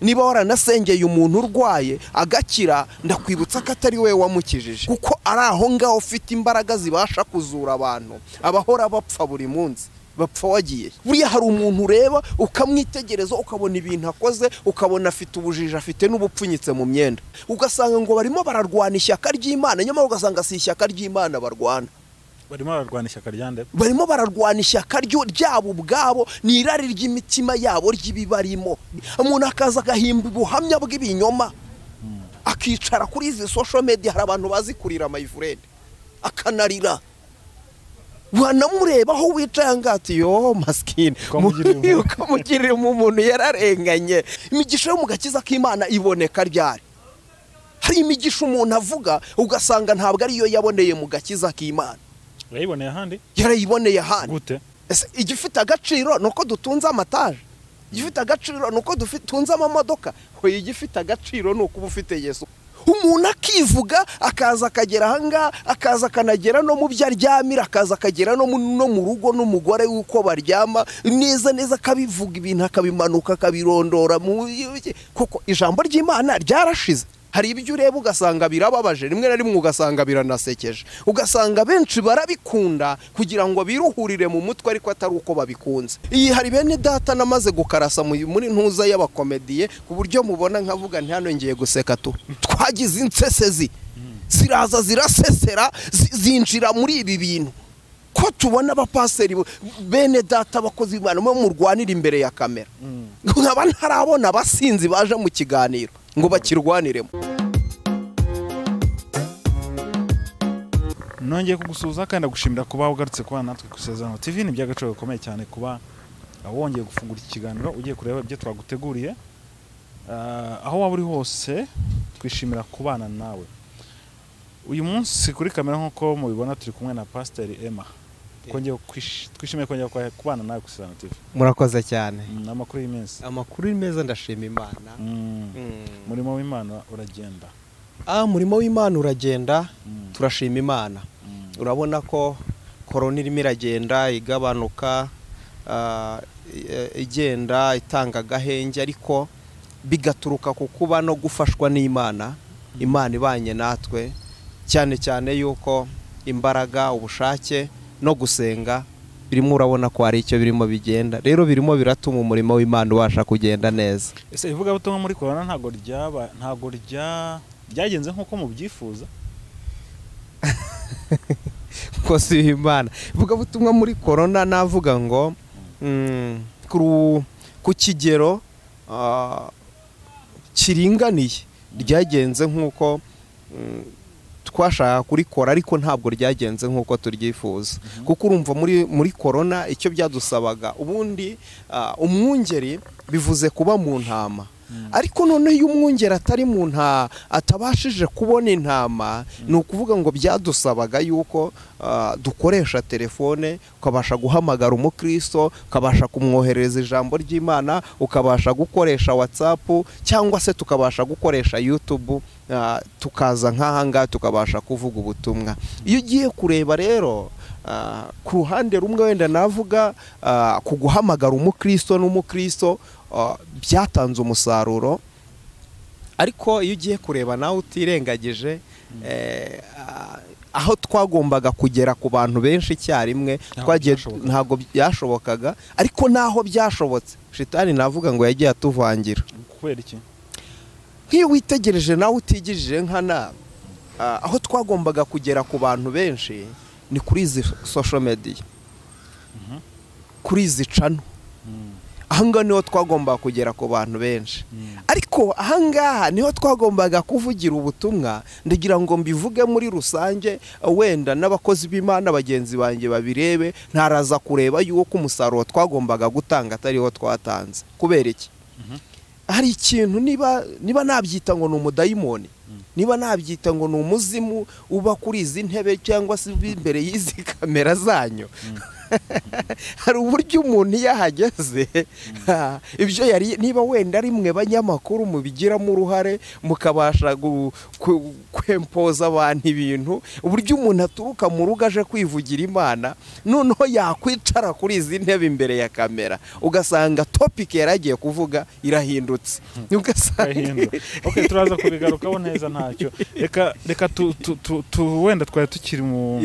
niba waranasengeye umuntu urwaye agakira ndakwibutsa ko atari we wamukijije kuko ari aho ngaho ufite imbaraga zibasha kuzura abantu abahora bapfa buri munsi bapfa wagiye buriya hari umuntu ureba ukamwitegereza ukabona ibintu akoze ukabona afite ubujiji afite n'ubupfunyitse mu myenda ugasanga ngo barimo bararwana ishyaka ry'Imana nyamara ugasanga si ishyaka ry'Imana barwana barimo bararwana ishyaka ryande barimo bararwana ishyaka ryabo ubwabo ni irari ry'imitima yabo ry'ibibarimo umuntu akaza agahimba ubuhamya bw'ibinyoma akicara kuri izi social media hari abantu bazi kurira my friend akanarira wanamureba aho wicaye ngati yo maskini ukamugirira umuntu yararenganye imigisha yo mu gakiza k'Imana iboneka ryari hari imigisha umuntu avuga ugasanga ntabwo ari yo yaboneye mu gakiza k'Imana yarayiboneye ahandi gute igifite agaciro nuko dutunze amataje igifite agaciro nuko dutunze amamodoka ho igifite agaciro nuko ufite Yesu umuntu akivuga akaza akagera ahanga akaza akanagera no mu byaryamira akaza akagera no mu rugo n'umugore uko baryama neza neza kabivuga ibintu akabimanuka kabirondora kuko ijambo ry'Imana ryarashize hari ibyo ureba ugasanga birababaje rimwe na rimwe ugasanga biranasekeje ugasanga benshi barabikunda kugira ngo biruhurire mu mutwe ariko atari uko babikunze iyi hari bene data namaze gukarasa muri ntuza y'abakomediye ku buryo mubona nkavuga nti hano ngiye guseka tu twagize insesezi ziraza zirasesera zinjira muri ibi bintu ko tubona abapasiteri bene data bakoze Imana mu rwanira imbere ya kamera nkaba ntarabona abasinzi baje mu kiganiro ngo bakirwaniremo nongeye kugusuza kandi gushimira kuba ugarutse kuba natwe ku ISEZERANO TV ni by'agaciro gakomeye cyane kuba wongeye gufungura iki kiganiro ugiye kureba ibyo twaguteguriye aho waba uri hose twishimira kubana nawe uyu munsi kuri kamera nkuko mubibona turi kumwe na Pasiteri Emma twishimiye kongera kubana nawe ku ISEZERANO TV murakoze cyane amakuru y'iminsi amakuru meza ndashima Imana murimo w'Imana uragenda murimo w'Imana uragenda turashima Imana urabona ko korona irimo iragenda igabanuka igenda itanga agahenge ariko bigaturuka ku kuba no gufashwa n'Imana Imana ibanye natwe cyane cyane yuko imbaraga ubushake no gusenga birimo urabona ko hari icyo birimo bigenda rero birimo biratuma umurimo w'Imana ubasha kugenda neza ese ivuga butumwa muri korona ntago byagenze nkuko mubyifuza ko si Imana ivuga butumwa muri korona navuga ngo ku kigero kiringaniye ryagenze nkuko twashaka kurikora ariko ntabwo ryagenze nkuko turyifuza kuko urumva muri korona icyo byadusabaga ubundi umwungeri bivuze kuba mu ntama ariko none iyo umwungeri atari mu ntama atabashije kubona intama ni ukuvuga ngo byadusabaga yuko dukoresha telefone ukabasha guhamagara umukristo ukabasha kumwohereza ijambo ry'Imana ukabasha gukoresha WhatsApp cyangwa se tukabasha gukoresha YouTube tukaza nk'ahanga tukabasha kuvuga ubutumwa iyo ugiye kureba rero ku ruhande rumwe wenda navuga kuguhamagara umukristo n'umukristo byatanze umusaruro ariko iyo ugiye kureba nawe utirengagije aho twagombaga kugera ku bantu benshi icyarimwe ntabwo byashobokaga ariko naho byashobotse shitani navuga ngo yagiye atuvangira kubera iki nk'iyo witegereje nawe utigirije nkana aho twagombaga kugera ku bantu benshi ni kuri izi social media kuri izi channel ahangaha niho twagombaga kugera ku bantu benshi ariko ahangaha niho twagombaga kuvugira ubutumwa ndagira ngo mbivuge muri rusange wenda n'abakozi b'Imana bagenzi banjye babirebe ntaraza kureba yuko umusaruro twagombaga gutanga atariho twatanze kubera iki hari ikintu niba nabyita ngo ni umudayimoni niba nabyita ngo ni umuzimu uba kuri izi ntebe cyangwa se imbere y'izi kamera zanyu hari uburyo umuntu yahageze ibyo yari niba wenda ari mwe banyamakuru mubigiramo uruhare mukabasha kwempoza abantu ibintu uburyo umuntu aturuka mu rugo aje kwivugira Imana noneho yakwicara kuri izi ntebe imbere ya kamera ugasanga topic yaragiye kuvuga irahindutse ugasanga okay turaza kubigarukaho neza ntacyo reka wenda twari tukiri mu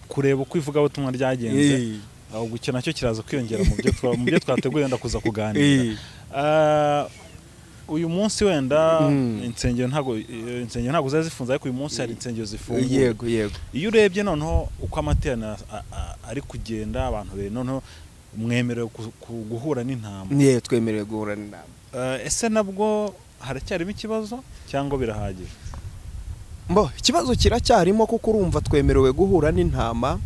kureba uko ivuga ubutumwa ryagenze ahubwo icyo nacyo kiraza kwiyongera mu byo twateguye wenda kuza kuganira uyu munsi wenda insengero ntago zazifunze ariko uyu munsi hari insengero zifunguye yego iyo urebye noneho uko amaterana ari kugenda abantu be noneho mwemerewe guhura n'intama twemerewe guhura n'intama ese nabwo haracyarimo ikibazo cyangwa birahagije ikibazo kiracyarimo kuko urumva twemerewe guhura n'intama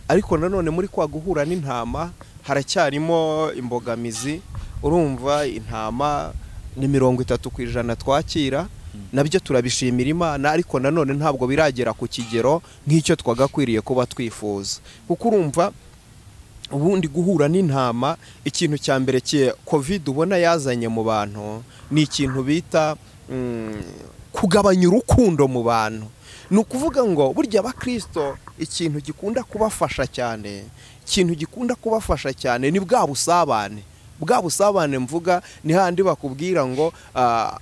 ariko nanone muri kwa guhura n'intama haracyarimo imbogamizi urumva intama ni 30% twakira nabyo turabishimira Imana ariko nanone ntabwo biragera ku kigero nk'icyo twagakwiriye kuba twifuza kuko urumva ubundi guhura n'intama ikintu cya mbere covid ubona yazanye mu bantu ni ikintu bita kugabanya urukundo mu bantu ni ukuvuga ngo burya abakristo ikintu gikunda kubafasha cyane ni bwa busabane mvuga ni handi bakubwira ngo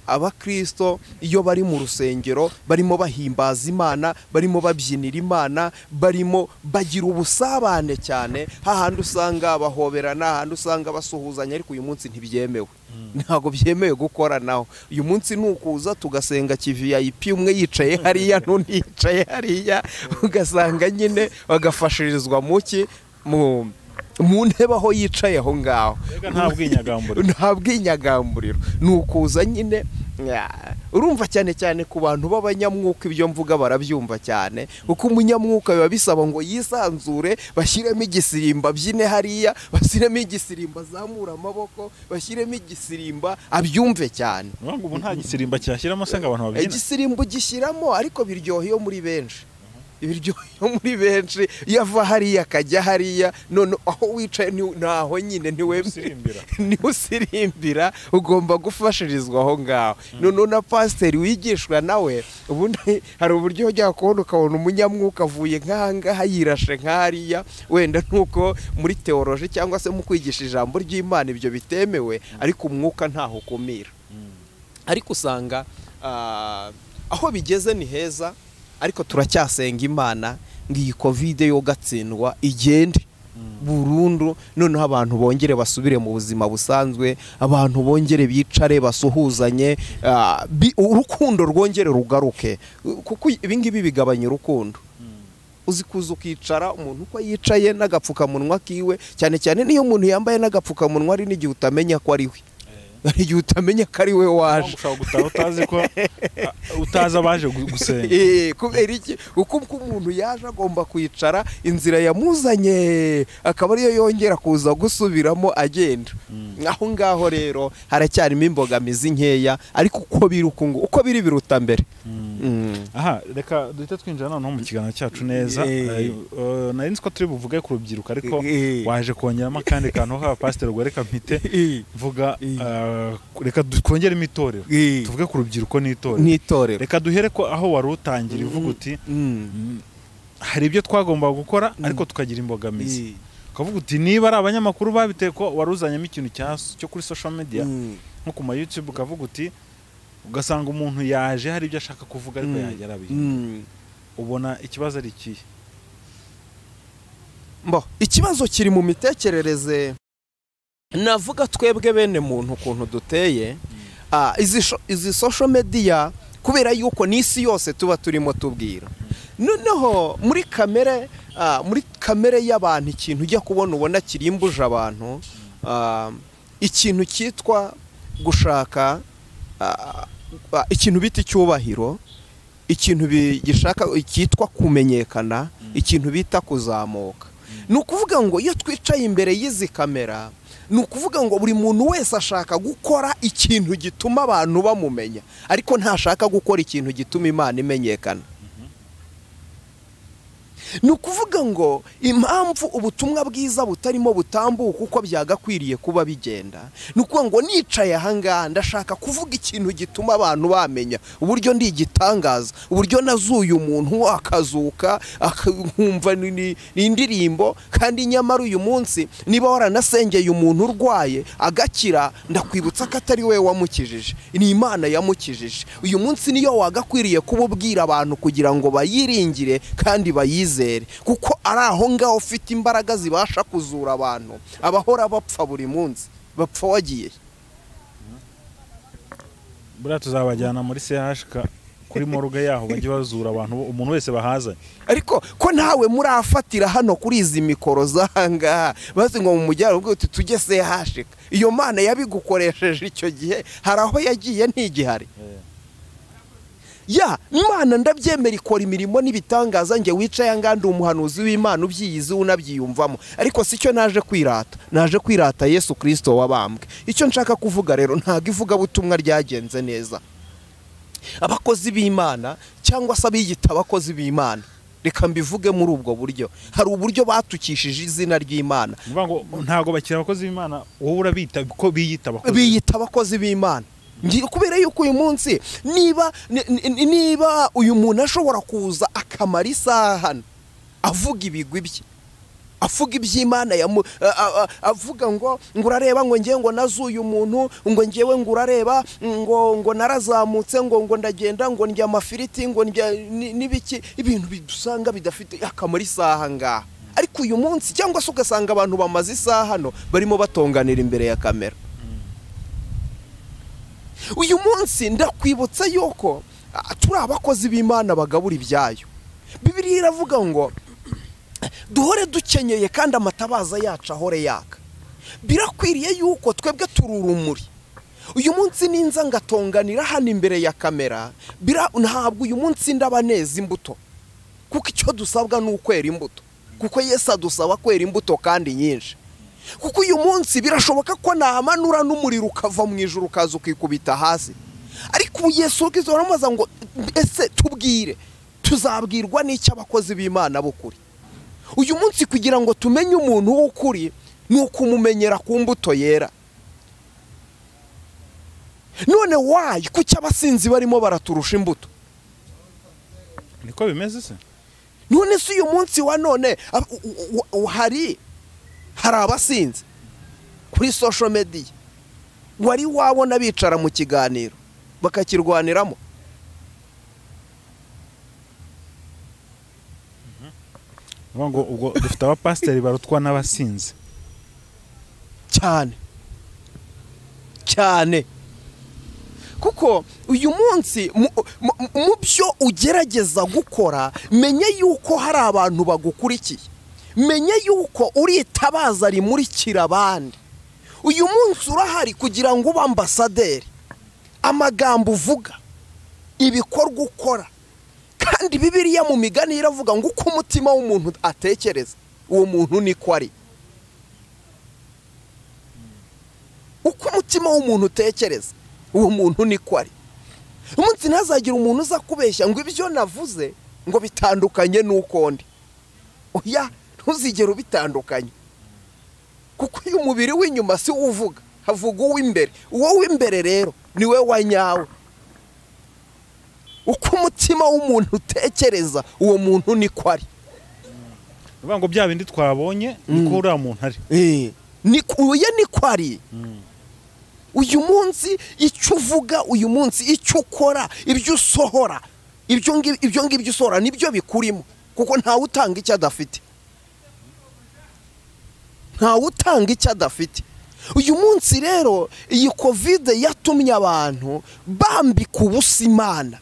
abakristo iyo bari mu rusengero barimo bahimbaza Imana barimo babyinira Imana barimo bagira ubusabane cyane hahandi usanga bahoberana hahandi usanga basuhuzanya ariko uyu munsi ntibyemewe ntago byemewe gukora naho uyu munsi nukuza tugasenga VIP umwe yicaye hariya n'undi yicaye hariya ugasanga nyine bagafashirizwa mu ntebe aho yicaye aho ngaho nta bwinyagamburiro nukuza nyine urumva cyane ku bantu b'abanyamwuka ibyo mvuga barabyumva cyane kuko umunyamwuka biba bisaba ngo yisanzure bashyiremo igisirimba byine hariya bashyiremo igisirimba azamura amaboko bashyiremo igisirimba abyumve cyane ubu nta gisirimba cyashyiramo se ngo abantu babyina igisirimbo gishyiramo ariko biryoheye muri benshi yava hariya akajya hariya none aho wicaye naho nyine niwe usirimbira ugomba gufashirizwa aho ngaho none na pasiteri wigishwa nawe ubundi hari uburyo ujya kubona ukabona umunyamwuka avuye nk'ahangaha yirashe nk'hariya wenda nuko muri teoloji cyangwa se mu kwigisha ijambo ry'Imana ibyo bitemewe ariko umwuka ntaho ukumira ariko usanga aho bigeze ni heza ariko turacyasenga Imana ngo iyi covid yo gatsindwa igende burundu noneho abantu bongere basubire mu buzima busanzwe abantu bongere bicare basuhuzanye urukundo rwongere rugaruke kuko ibingibi bigabanya urukundo uzi kuza ukicara umuntu uko yicaye n'agapfukamunwa kiwe cyane niyo umuntu yambaye n'agapfukamunwa ari n'igihe utamenya ko ari we igihe utamenya ko ari we waje ushaka gutaha utazi ko utaza baje gusenga kubera iki uko umuntu yaje agomba kwicara inzira yamuzanye akaba ariyo yongera kuza gusubiramo agenda aho ngaho rero haracyarimo imbogamizi nkeya ariko uko biri biruta mbere aha reka duhita twinjira noneho mu kiganiro cyacu neza nari nzi ko turi buvuge ku rubyiruko ariko waje kongeramo akandi kantu k'abapasiteri ubwo reka mpite mvuga reka twongeremo itorero tuvuge ku rubyiruko n'itorero reka duhere ko aho wari utangira uvuga uti hari ibyo twagomba gukora ariko tukagira imbogamizi ukavuga uti niba ari abanyamakuru babiteye ko waruzanyemo ikintu cyo kuri social media nko ku ma YouTube ukavuga uti ugasanga umuntu yaje hari ibyo ashaka kuvuga ariko yagera ubona ikibazo ari ikihe ikibazo kiri mu mitekerereze navuga twebwe bene muntu ukuntu duteye izi social media kubera yuko n'isi yose tuba turimo tubwira noneho muri kamere y'abantu ikintu ujya kubona ubona kirimbuje abantu ikintu cyitwa gushaka ikintu bita icyubahiro ikintu gishaka cyitwa kumenyekana ikintu bita kuzamuka ni ukuvuga ngo iyo twicaye imbere y'izi kamera ni ukuvuga ngo buri muntu wese ashaka gukora ikintu gituma abantu bamumenya ariko ntashaka gukora ikintu gituma Imana imenyekana ni ukuvuga ngo impamvu ubutumwa bwiza butarimo butambuka uko byagakwiriye kuba bigenda ni ukuvuga ngo nicaye ahangaha ndashaka kuvuga ikintu gituma abantu bamenya uburyo ndi igitangaza, uburyo nazuye umuntu akazuka akumva ni indirimbo, kandi nyamara uyu munsi niba waranasengeye umuntu urwaye agakira, ndakwibutsa ko atari we wamukijije, ni Imana yamukijije. Uyu munsi niyo wagakwiriye kububwira abantu kugira ngo bayiringire kandi bayizere, kuko ari aho ngaho ufite imbaraga zibasha kuzura abantu abahora bapfa buri munsi, bapfa wagiye. Buriya tuzabajyana muri CHK kuri morgue yaho bajye bazura abantu, umuntu wese bahazanye. Ariko ko ntawe murafatira hano kuri izi mikoro zanga bazi ngo mu mujyaro ubwo tujye CHK, iyo Mana yabigukoresheje icyo gihe hari aho yagiye ntigihari. Ya Imana ndabyemera ikora imirimo n'ibitangaza, nge wicaye angandi umuhanuzi w'Imana ubyiyizi unabyiyumvamo, ariko sicyo naje kwirata, naje kwirata Yesu Kristo wabambwe. Icyo nshaka kuvuga rero ntago ivuga butumwa ryagenze neza. Abakozi b'Imana cyangwa se abiyita abakozi b'Imana, reka mbivuge muri ubwo buryo, hari uburyo batukishije izina ry'Imana. Ngo ntago bakira abakozi b'Imana, wowe urabita ko biyita abakozi b'Imana. Kubera yuko uyu munsi niba uyu muntu ashobora kuza akamara isaha avuga ibigwi bye, avuga iby'Imana avuga ngo urareba ngo ngiye ngo nazuye umuntu, ngo ngiyewe ngo urareba ngo narazamutse ngo ndagenda ngo ndya amafiriti ngo ndya n'ibiki, ibintu bidusanga bidafite akamara isaha ngaha. Ariko uyu munsi cyangwa se ugasanga abantu bamaze isaha hano barimo batonganira imbere ya kamera. Uyu munsi ndakwibutsa yuko turi abakozi b'Imana bagabura ibyayo. Bibiliya iravuga ngo duhore dukenyeye kandi amatabaza yacu ahore yaka. Birakwiriye yuko twebwe tururumuri. Uyu munsi ninza ngatonganira hano imbere ya kamera, ntabwo uyu munsi ndabaneza imbuto, kuko icyo dusabwa ni ukwera imbuto, kuko Yesu adusaba kwera imbuto kandi nyinshi. Kuko uyu munsi birashoboka ko namanura n'umuriro ukava mu ijuru ukaza ukikubita hasi, ariko ubu Yesu Kristo aramaza ngo ese tubwire tuzabwirwa n'icyo abakozi b'Imana b'ukuri. Uyu munsi kugira ngo tumenye umuntu w'ukuri ni ukumumenyera ku mbuto yera. None wayi kuki abasinzi barimo baraturusha imbuto? Niko bimeze se? None se uyu munsi wa none hari abasinzi kuri social media wari wabona bicara mu kiganiro bakakirwaniramo? Ngo ubwo dufite abapasiteri barutwa n'abasinzi cyane, kuko uyu munsi mu byo ugerageza gukora menye yuko hari abantu bagukurikiye, menye yuko uritabaza rimurikira abandi. Uyu munsi urahari kugira ngo ube ambasaderi, amagambo uvuga, ibikorwa ukora. Kandi Bibiliya mu migani iravuga ngo uko umutima w'umuntu atekereza uwo muntu niko ari. Uko umutima w'umuntu utekereza uwo muntu niko ari. Umunsi ntazagira umuntu uza kubeshya ngo ibyo navuze ngo bitandukanye n'uko ndi. Oya, ntuzigere ubitandukanye, kuko uyu mubiri w'inyuma si uvuga, havuga uw'imbere. Uwo w'imbere rero niwe wanyawe. Uko umutima w'umuntu utekereza uwo muntu niko ari. Uvuga ngo bya bindi twabonye niko uriya muntu ari. Niko ari. Uyu munsi icyo uvuga, uyu munsi icyo ukora, ibyo usohora, ibyo ngibyo usohora nibyo bikurimo, kuko ntawe utanga icyo adafite. Uyu munsi rero iyi COVID yatumye abantu bambika ubusa Imana.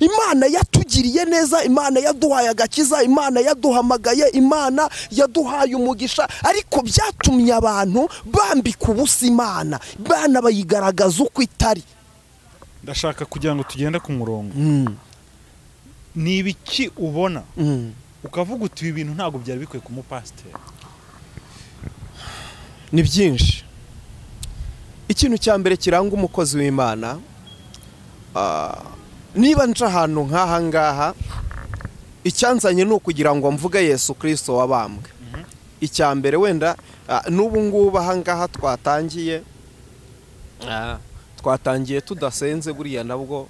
Imana yatugiriye neza, Imana yaduhaye agakiza, Imana yaduhamagaye, Imana yaduhaye umugisha, ariko byatumye abantu bambika ubusa Imana, bana bayigaragaza uko itari. Ndashaka kugira ngo tugende ku murongo. Ni ibiki ubona ukavuga uti ibi bintu ntago byari bikwiye ku mupasiteri? Ni byinshi. Ikintu cya mbere kiranga umukozi w'Imana niba nca ahantu nk'aha ngaha icyanzanye ni ukugira ngo mvuge Yesu Kristo wabambwe. Icya mbere wenda n'ubu ngubu aha ngaha twatangiye tudasenze buriya nabwo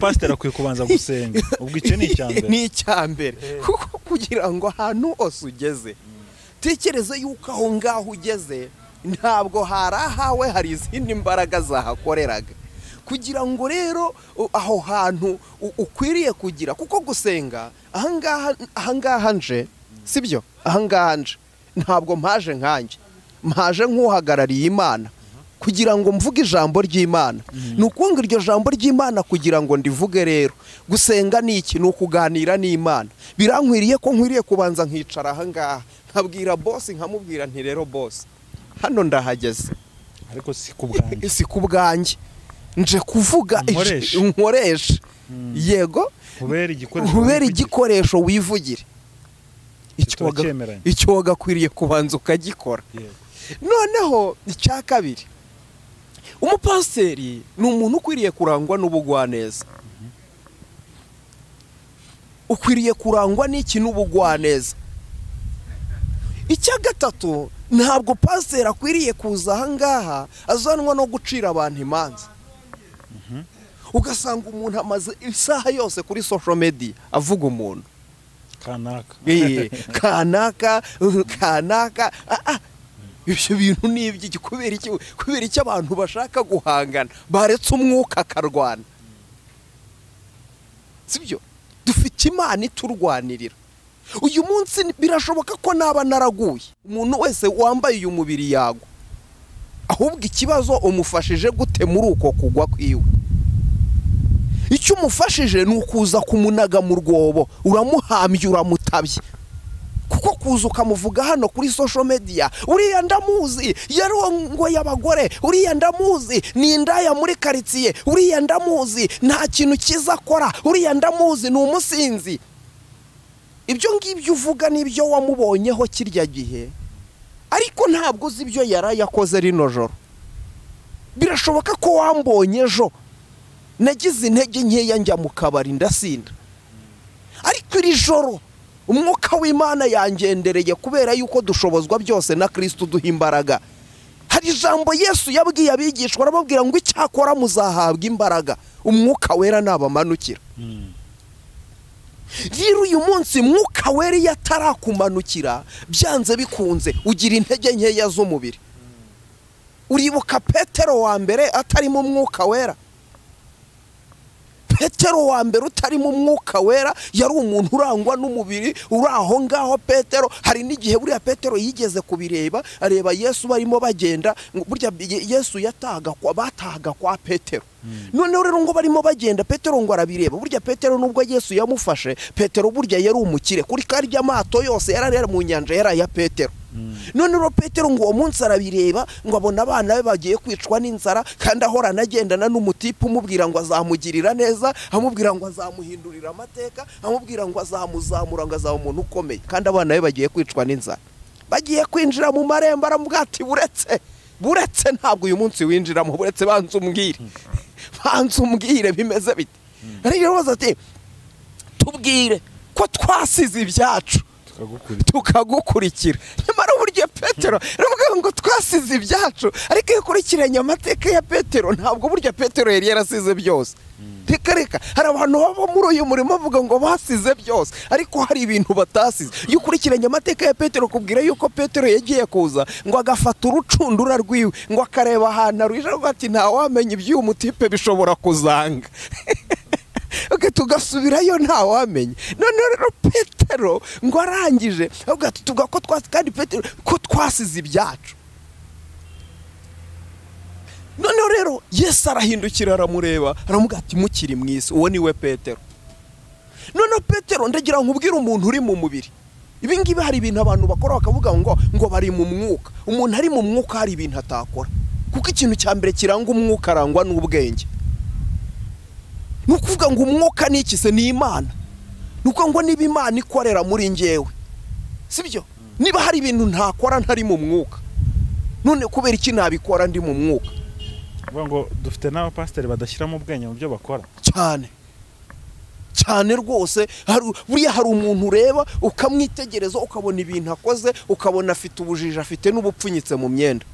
pasiteri akwiye kubanza gusenga, ubwo icyo ni icyambere kuko kugira ngo ahantu hose ugeze tekereza yuko aho ngaho ugeze ntabwo harahawe, hari izindi mbaraga zahakoreraga kugira ngo rero aho hantu ukwiriye kugira, kuko gusenga aha ngaha nje sibyo, aha ngaha nje ntabwo mpaje nkanjye, mpaje nk'uhagarariye Imana kugira ngo mvuge ijambo ry'Imana. Ni ukunga iryo jambo ry'Imana kugira ngo ndivuge. Rero gusenga ni iki? Ni ukuganira n'Imana. Birankwiriye ko nkwiriye kubanza nkicara aha ngaha nkabwira boss, nkamubwira nti rero boss hano ndahageze, ariko si ku bwanjye nje kuvuga nkoresha yego kubera igikoresho wivugire icyo wagakwiriye kubanza ukagikora. Noneho icya kabiri, umupasiteri ni umuntu ukwiriye kurangwa n'ubugwaneza. Ukwiriye kurangwa n'iki? N'ubugwaneza. Icya gatatu, ntabwo pasiteri akwiriye kuza aha ngaha azanwa no gucira abantu imanza. Ugasanga umuntu amaze isaha yose kuri social media avuga umuntu kanaka ibyo bintu ni iby'iki? Kubera iki abantu bashaka guhangana baretse umwuka akarwana? sibyo? Dufite Imana iturwanirira. Uyu munsi birashoboka ko naba naraguye, umuntu wese wambaye uyu mubiri yago, ahubwo ikibazo umufashije gute muri uko kugwa kwiwe? Icyo umufashije ni ukuza kumunaga mu rwobo, uramuhambye uramutabye. Kuko kuza ukamuvuga hano kuri social media, uriya ndamuzi yarongo y'abagore, uriya ndamuzi ni indaya muri quartier, uriya ndamuzi nta kintu kiza akora, uriya ndamuzi ni umusinzi. Ibyo ngibyo uvuga nibyo wamubonyeho kirya gihe, ariko ntabwo uzi ibyo yarayakoze rino joro. Birashoboka ko wambonye ejo nagize intege nkeya njya mu kabari ndasinda, ariko iri joro umwuka w'Imana yangendereye kubera yuko dushobozwa byose na Kristo duha imbaraga. Hari ijambo Yesu yabwiye abigishwa, arababwira ngo icyakora muzahabwa imbaraga umwuka wera nabamanukira. Rero uyu munsi mwuka wera yatarakumanukira, byanze bikunze ugira intege nkeya z'umubiri. Uribuka Petero wa mbere atari mu mwuka wera? Petero wa mbere utari mu mwuka wera yari umuntu urangwa n'umubiri uraho ngaho. Petero hari n'igihe buriya Petero yigeze kubireba, areba Yesu barimo bagenda, burya Yesu batahaga kwa Petero. Noneho rero ngo barimo bagenda Petero ngo arabireba. Burya Petero nubwo Yesu yamufashe, Petero burya yari umukire, kuri karya mato yose yararera mu nyanja yari ya Petero. Noneho Petero ngo uwo munsi arabireba, ngo abona abana be bagiye kwicwa n'inzara, kandi ahora anagendana n'umutipe umubwira ngo azamugirira neza, amubwira ngo azamuhindurira amateka, amubwira ngo azamuzamura ngo azaba umuntu ukomeye, kandi abana be bagiye kwicwa n'inzara. Bagiye kwinjira mu marembo aramubwira ati buretse ntabwo uyu munsi winjiramo, buretse banza umbwire bimeze bite. Ariko ati tubwire ko twasize ibyacu tukagukurikira. Nyamara burya Petero aravuga ngo twasize ibyacu, ariko yakurikiranye amateka ya Petero, ntabwo burya Petero yari yarasize byose. Reka hari abantu baba muri uyu murimo bavuga ngo basize byose, ariko hari ibintu batasize. Iyo ukurikiranye amateka ya Petero kubwira yuko Petero yagiye kuza ngo agafata urucundura rwiwe ngo akareba ahantu aruje, ati nta wamenya iby'uyu mutipe bishobora kuzanga. Tugasubirayo nta wamenye. None rero Petero ngo arangije avuga ati tugako kandi Petero ko twasize ibyacu. None rero Yesu arahindukira aramureba, aramubwira ati mukiri mwisi, uwo ni we Petero. None Petero ndagira nkubwira umuntu uri mu mubiri, ibi ngibi hari ibintu abantu bakora bakavuga ngo bari mu mwuka. Umuntu ari mu mwuka hari ibintu atakora, kuko ikintu cya mbere kiranga umwuka arangwa n'ubwenge. Nukuvuga ngo umwuka ni iki se? Ni Imana. Nuko ngo niba Imana ikorera muri njyewe, sibyo? Niba hari ibintu ntakora ntari mu mwuka, none kubera iki nabikora ndi mu mwuka? ngo dufite n'abapasiteri badashyiramo ubwenge mu byo bakora cyane rwose. Buriya hari umuntu ureba ukamwitegereza ukabona ibintu akoze, ukabona afite ubujiji, afite n'ubupfunyitse mu myenda.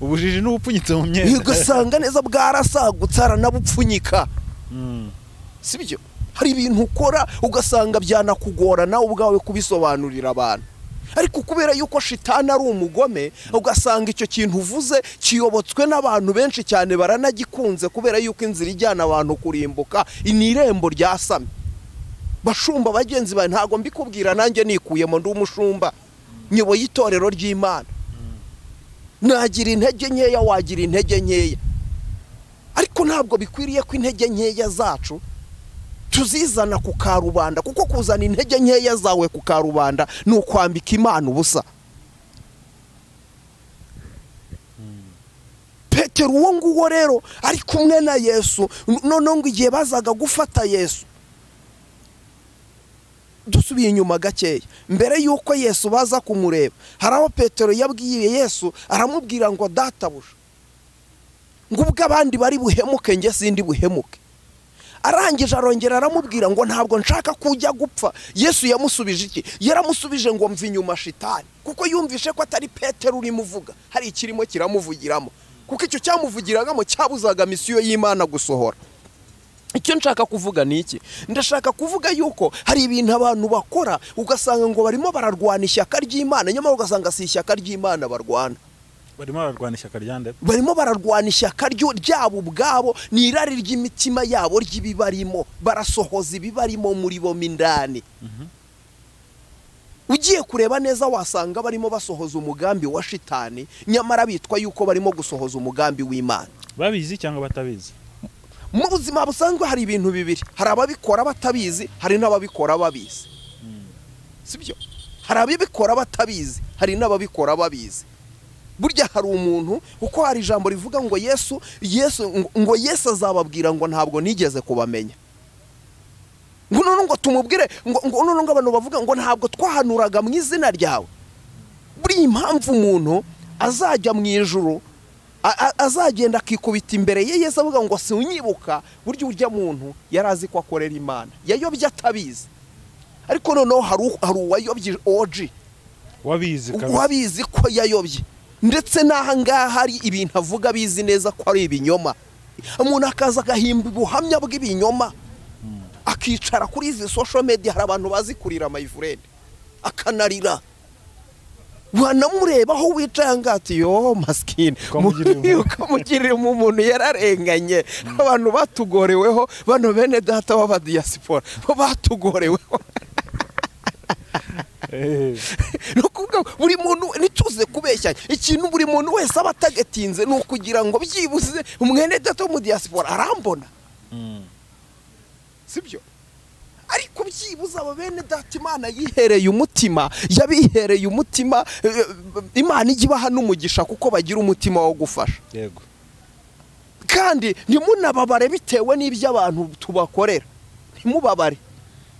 Ubujiji n'ubupfunyitse mu myenda, ugasanga neza bwarasagutse aranabupfunyika. Sibyo? Hari ibintu ukora ugasanga byanakugora nawe ubwawe kubisobanurira abantu, ariko kubera yuko shitani ari umugome, ugasanga icyo kintu uvuze kiyobotswe n'abantu benshi cyane, baranagikunze kubera yuko inzira ijyana abantu kurimbuka ni irembo ryasamye. Bashumba bagenzi bawe, ntago mbikubwira nanjye nikuyemo, ndi umushumba nyoboye itorero ry'Imana. Nagira intege nkeya, wagira intege nkeya, ariko ntabwo bikwiriye ko intege nkeya zacu tuzizana ku karubanda, kuko kuzana intege nkeya zawe ku karubanda ni ukwambika Imana ubusa. Petero uwo nguwo rero ari kumwe na Yesu, none ngo igihe bazaga gufata Yesu, dusubiye inyuma gakeya, mbere yuko Yesu baza kumureba, hari aho Petero yabwiye Yesu, aramubwira ngo databuja, ngo ubwo abandi bari buhemuke njye sindi buhemuke. Arangije arongera aramubwira ngo ntabwo nshaka kujya gupfa. Yesu yamusubije iki? Yaramusubije ngo mva inyuma shitani, kuko yumvishe ko atari Petero urimo uvuga, hari ikirimo kiramuvugiramo, kuko icyo cyamuvugiragamo cyabuzaga misiyo y'Imana gusohora. Icyo nshaka kuvuga ni iki? Ndashaka kuvuga yuko hari ibintu abantu bakora ugasanga ngo barimo bararwana ishyaka ry'Imana, nyamara ugasanga si ishyaka ry'Imana barwana. Barimo bararwana ishyaka ryande? Barimo bararwana ishyaka ryabo ubwabo, ni irari ry'imitima yabo ry'ibibarimo, barasohoza ibibarimo muri bo mindani. Ugiye kureba neza wasanga barimo basohoza umugambi wa shitani, nyamara bitwa yuko barimo gusohoza umugambi w'Imana. Babizi cyangwa batabizi? Mu buzima busanzwe hari ibintu bibiri, hari ababikora batabizi, hari n'ababikora babizi. Sibyo? Hari ababikora batabizi, hari n'ababikora babizi. Burya hari umuntu, uko hari ijambo rivuga ngo Yesu azababwira ngo ntabwo nigeze kubamenya. Ngo tumubwire ngo abantu bavuga ngo ntabwo twahanuraga mu izina ryawe. Buri impamvu umuntu azajya mu ijuru, azagenda akikubita imbere ye Yesu avuga ngo si unyibuka, burya urya muntu yarazi ko akorera Imana, yayobye atabizi. Ariko noneho hari uwayobye oji, wabizi ko yayobye, ndetse n'aha ngaha hari ibintu avuga bizi neza ko ari ibinyoma. Umuntu akaza agahimba ubuhamya bw'ibinyoma, akicara kuri izi social media, hari abantu bazi kurira my friend, akanarira. Wanamureba aho wicaye ngati yo maskini, ukamugirira umuntu yararenganye. Abantu batugoreweho, bano bene data baba diaspora batugoreweho. Nukuvuga buri muntu nituze kubeshya ikintu, buri muntu wese aba atagetinze ni ukugira ngo byibuze umwene data mu diaspora arambona. Sibyo? Ariko byibuze aba bene data Imana yihereye umutima, yabihereye umutima, Imana igibaha n'umugisha kuko bagira umutima wo gufasha. Yego. Kandi ntimunababare bitewe n'ibyo abantu tubakorera, ntimubabare.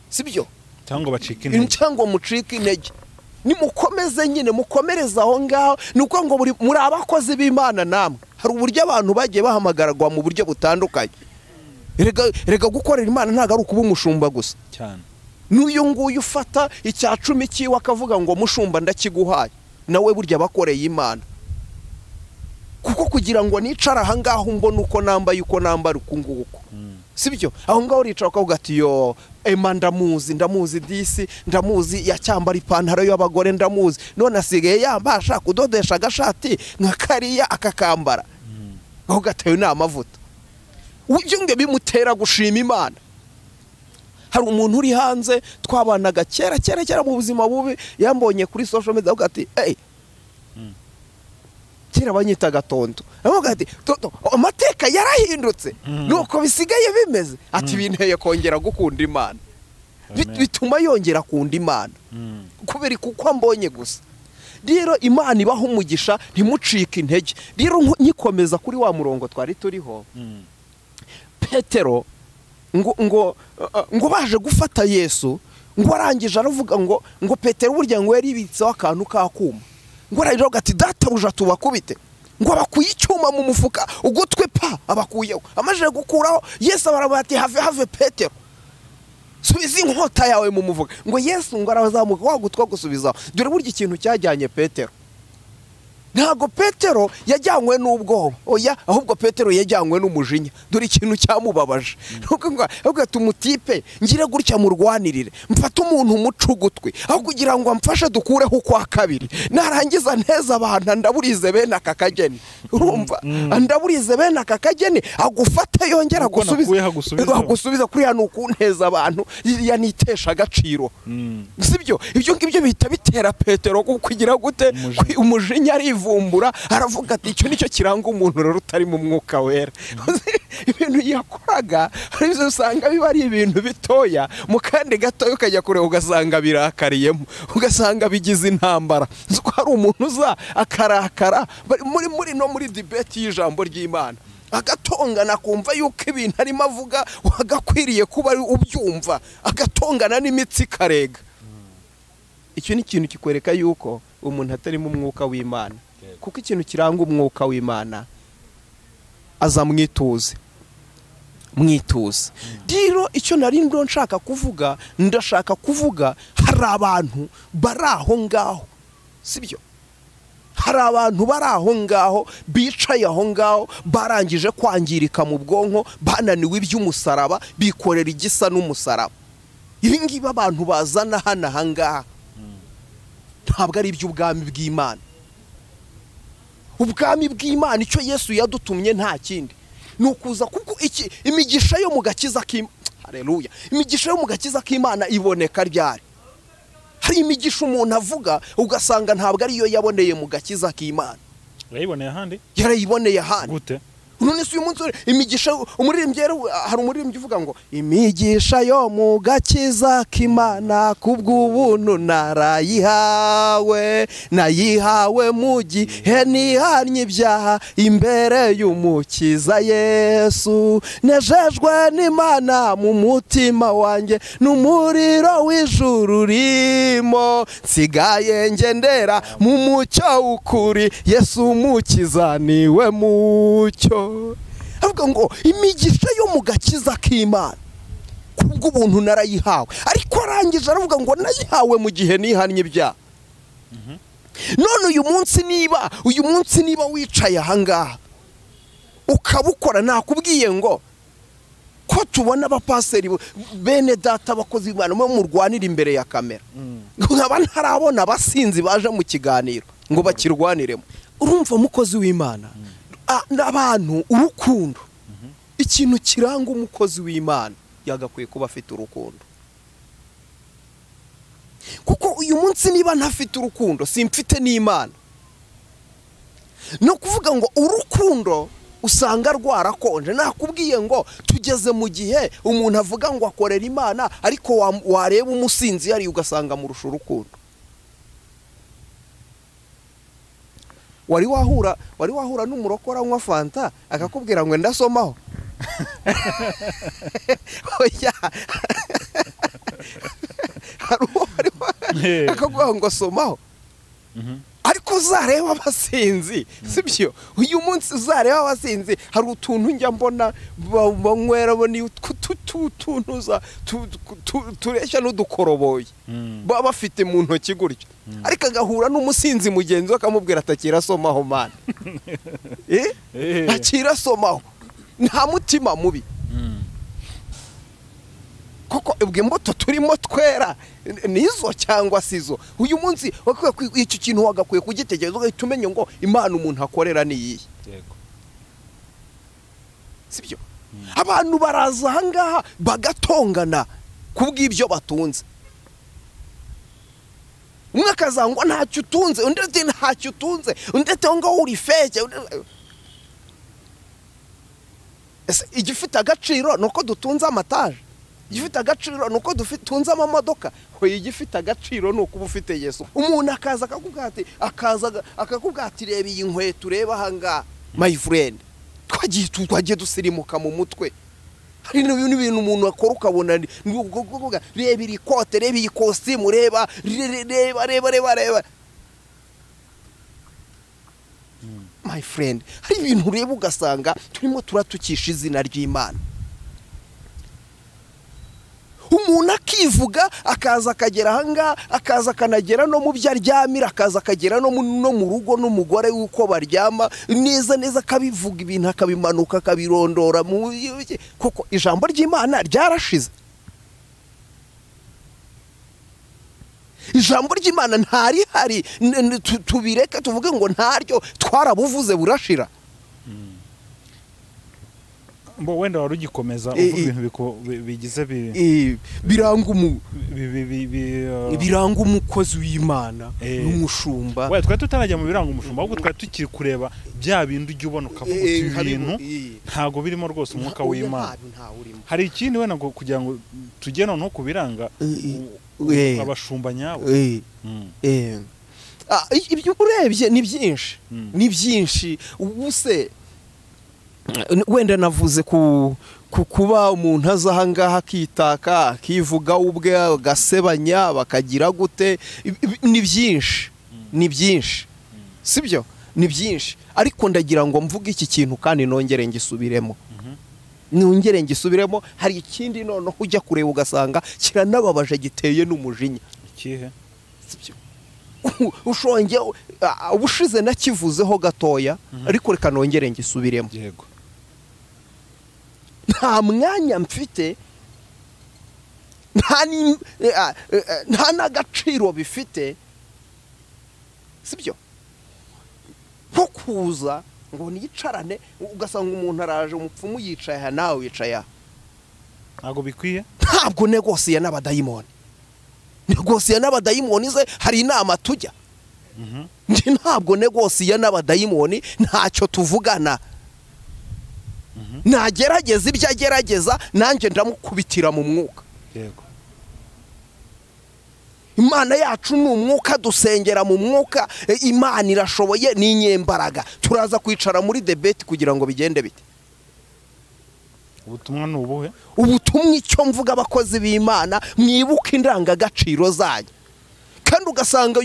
Sibyo? Cyangwa bacika intege, cyangwa mucika intege. Nimukomeze nyine, mukomereza aho ngaho. Nuko ngo muri abakozi b'Imana namwe hari uburyo abantu bagiye bahamagarwa mu buryo butandukanye. Erega gukorera Imana ntago ari ukuba umushumba gusa cyane. N'uyu nguyu ufata icya 10 cyiwe akavuga ngo mushumba ndakiguhaye, nawe burya bakoreye Imana. Kuko kugira ngo nicara aha ngaho mbona uko nambaye uko nambara uko nguko. Sibyo? Aho ngaho uricara ukavuga ati yo Ema ndamuzi disi, ndamuzi yacyambara ipantaro y'abagore, ndamuzi none asigaye yambasha kudodesha agashati nka kariya akakambara. Aho gatayo ni amavuta. Ujye nge bimutera gushima Imana. Hari umuntu uri hanze twabanaga kera mu buzima bubi, yambonye kuri social media avuga ati kera banyita gatondo. Avuga ati amateka yarahindutse, nuko bisigaye bimeze. Ati binteye kongera gukunda Imana, bituma yongera kunda Imana kubera kuko ambonye gusa. Rero Imana ibaho umugisha, ntimucike intege. Rero nyikomeza kuri wa murongo twari turiho, Petero ngo baje gufata Yesu, ngo arangije aravuga ngo Petero burya ngo yaribitseho akantu kakuma, ngo arayiraho ati databuja tubakubite. ngo abakuye icyuma mu mufuka ugutwe pa abakuyeho amaje gukuraho Yesu barabati have Petero subiza inkota yawe mu mufuka ngo Yesu ngo arazamuka wagutwa gusubizaho dore burya ikintu cyajyanye Petero ntago Petero yajyanywe n'ubwoba oya ahubwo Petero yajyanywe n'umujinya dore ikintu cyamubabaje ahubwo tumutipe ngire gutya murwanirire mfata umuntu umucugutwe aho kugira ngo amfashe dukureho kwa kabiri narangiza neza abantu ndaburize bene aka kageni urumva ndaburize bene aka kageni agufata yongera gusubiza kuri hano kunteza abantu yanitesha agaciro sibyo ibyo ngibyo bihita bitera Petero kugira gute umujinya ari vumbura aravuga ati icyo nicyo kiranga umuntu rero utari mu mwuka wera ibintu yakoraga arizo usanga biba ari ibintu bitoya mu kandi gato ukajya kure ugasanga birakariyemo ugasanga bigize intambara zuko hari umuntu uza akarakara muri debate y'ijambo ry'Imana agatongana kumva yuko ibintu arimo avuga wagakwiriye kuba ubyumva agatongana n'imitsi karega icyo ni ikintu kikwereka yuko umuntu atari mu mwuka w'Imana kuko ikintu kiranga umwuka w'Imana aza mwituze rero icyo nari ndo nshaka kuvuga ndashaka kuvuga hari abantu baraho ngaho sibyo hari abantu baraho ngaho bicaye aho ngaho barangije kwangirika mu bwonko bananiwe iby'umusaraba bikorera igisa n'umusaraba ibi ngibi abantu bazana hana ngaha ntabwo ari iby'ubwami bw'Imana ubwami bw'Imana icyo Yesu yadutumye nta kindi nukuza kuko iki imigisha yo mu gakiza k'Imana haleluya imigisha yo mu gakiza k'Imana iboneka ryari hari imigisha umuntu avuga ugasanga ntabwo ari yo yaboneye mu gakiza k'Imana yarayiboneye ahandi gute none si uyu munsi imigisha umuririmbyi hari umuririmbyi uvuga ngo imigisha yo mu gakiza k'Imana kubw'ubuntu nayihawe mu gihe nihannye ibyaha imbere y'umukiza Yesu nejejwe n'Imana mu mutima wanjye n'umuriro w'ijuru rimo nsigaye ngendera mu mucyo w'ukuri Yesu umukiza niwe mucyo avuga ngo imigisha yo mu gakiza k'Imana kubwo ubuntu narayihawe ariko arangije aravuga ngo nayihawe mu gihe nihannye ibyaha none uyu munsi niba wicaye aha ngaha ukabukora nakubwiye ngo ko tubona abapasiteri bene data abakozi b'Imana murwanira imbere ya kamera nkaba ntarabona abasinzi baje mu kiganiro ngo bakirwaniremo urumva umukozi w'Imana n'abantu urukundo ikintu kiranga umukozi w'Imana yagakwiye kuba afite urukundo kuko uyu munsi niba ntafite urukundo simfite n'Imana no kuvuga ngo urukundo usanga rwarakonje nakubwiye ngo tugeze mu gihe umuntu avuga ngo akorera Imana ariko wareba umusinzi yari ugasanga murusha urukundo wari wahura n'umurokora anywa fanta akakubwira ngo ndasomaho oya akakubwira ngo somaho ariko uzareba abasinzi sibyo uyu munsi uzareba abasinzi hari utuntu njya mbona banywera boni tutunuza tureshya n'udukoroboye baba bafite mu ntoki gutyo ariko agahura n'umusinzi mugenzi we akamubwira atakira somaho mana akira somaho nta mutima mubi koko ubwe mbuto turimo twera nizo cyangwa sizo uyu munsi icyo kintu wagakwiye kugitegereza ugahita umenya ngo Imana umuntu akorera ni iyi yego sibyo abantu baraza aha ngaha bagatongana kubw'ibyo batunze umwe akazangwa ntacyo utunze undi ati ntacyo utunze undi ati ngo uri feke igifite agaciro nuko dutunze amataje igifite agaciro nuko dutunze amamodoka hoye igifite agaciro nuko ubufite Yesu umuntu akaza akakubwira ati reba iyi nkweto ureba aha ngaha my friend twagiye dusirimuka mu mutwe hari n'ibintu umuntu akora ukabona reba iri kote reba iyi kositimu reba my friend, hari ibintu ureba ugasanga turimo turatukisha izina ry'Imana. Umuntu akivuga akaza akagera hanga, akaza kanagera no mu byo aryamira, akaza akagera no mu rugo n'umugore w'uko baryama neza neza, akabivuga ibintu akabimanuka akabirondora kuko ijambo ry'Imana ryarashize. Ijambo ry'Imana ntari hari, tubireke tuvuge ngo ntaryo, twarabuvuze burashira. Mbo wenda warugikomeza uvuga ibintu bigize biranga umukozi w'Imana n'umushumba. Waye twari tutarajya mu biranga umushumba, ahubwo twari tukiri kureba bya bintu ujye ubona ukavuga ibintu ntago birimo rwose umwuka w'Imana. Hari ikindi wenda ngo kugira ngo tujye no kubiranga abashumba nyabo. Ibyo urebye ni byinshi, ni byinshi. Ubuse wenda navuze kuba umuntu aza ahangaha akitaka akivuga ubwe agasebanya bakagira gute, ni byinshi, ni byinshi, sibyo? Ni byinshi, ariko ndagira ngo mvuge iki kintu kandi nongere ngisubiremo. Nongere ngisubiremo. Hari ikindi noneho ujya kureba ugasanga kiranababaje giteye n'umujinya. Ikihe? Sibyo? Ushonge ubushize nakivuzeho gatoya, ariko reka nongere ngisubiremo. Yego. Nta mwanya mfite, nta n'agaciro bifite, sibyo? Nko kuza ngo niyicarane ugasanga umuntu araje umupfumu yicaye aha nawe wicaye aha. Ntago bikwiye? Ntabwo negosiye n'abadayimoni. Negosiye n'abadayimoni ze hari inama tujya. Ntabwo negosiye n'abadayimoni, ntacyo tuvugana. Nagerageza ibyo agerageza, nanjye ndamukubitira mu mwuka. Yego. Imana yacu ni umwuka, dusengera mu mwuka. Imana irashoboye, ni inyembaraga. Turaza kwicara muri debate kugira ngo bigende bite. Ubutumwa ni ubuhe? Ubutumwa icyo mvuga abakozi b'Imana, mwibuke indangagaciro zanyu. Kandi ugasanga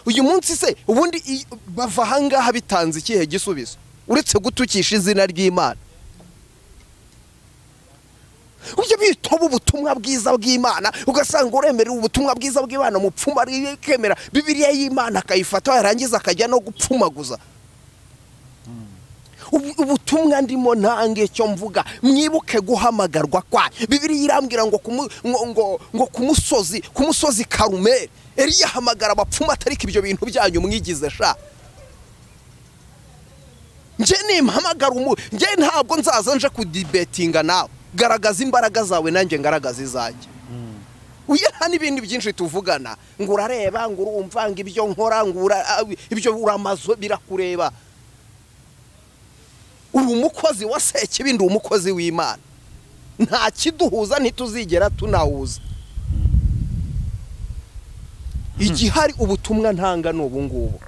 uyu munsi se ubundi bava ahangaha bitanze ikihe gisubizo uretse gutukisha izina ry'Imana? Ujye bitoba ubutumwa bwiza bw'Imana, ugasanga uremera ubutumwa bwiza bw'Imana, mupfuma rikemera Bibiliya y'Imana akayifata yarangiza akajya no gupfumaguza. Ubutumwa ndimo ntange cyo mvuga, mwibuke guhamagarwa kwa Bibiliya irambwira ngo ku musozi Karumeli Eliya hamagara abapfuma, atariko ibyo bintu byanyu mwigize sha. Nje nimpamagara nje ntabwo nzaza nje kudibetinga nawe. Garagaza imbaraga zawe nanjye ngaragaza izanjye. Uye nta n'ibindi byinshi tuvugana ngo urareba ngo urumva ngo ibyo nkora ngo ibyo uramazo birakureba. Uri umukozi wa Sekibi, ndi umukozi w'Imana. Nta kiduhuza ntituzigera tunahuza. Igihari ubutumwa ntanga n'ubu ngubu.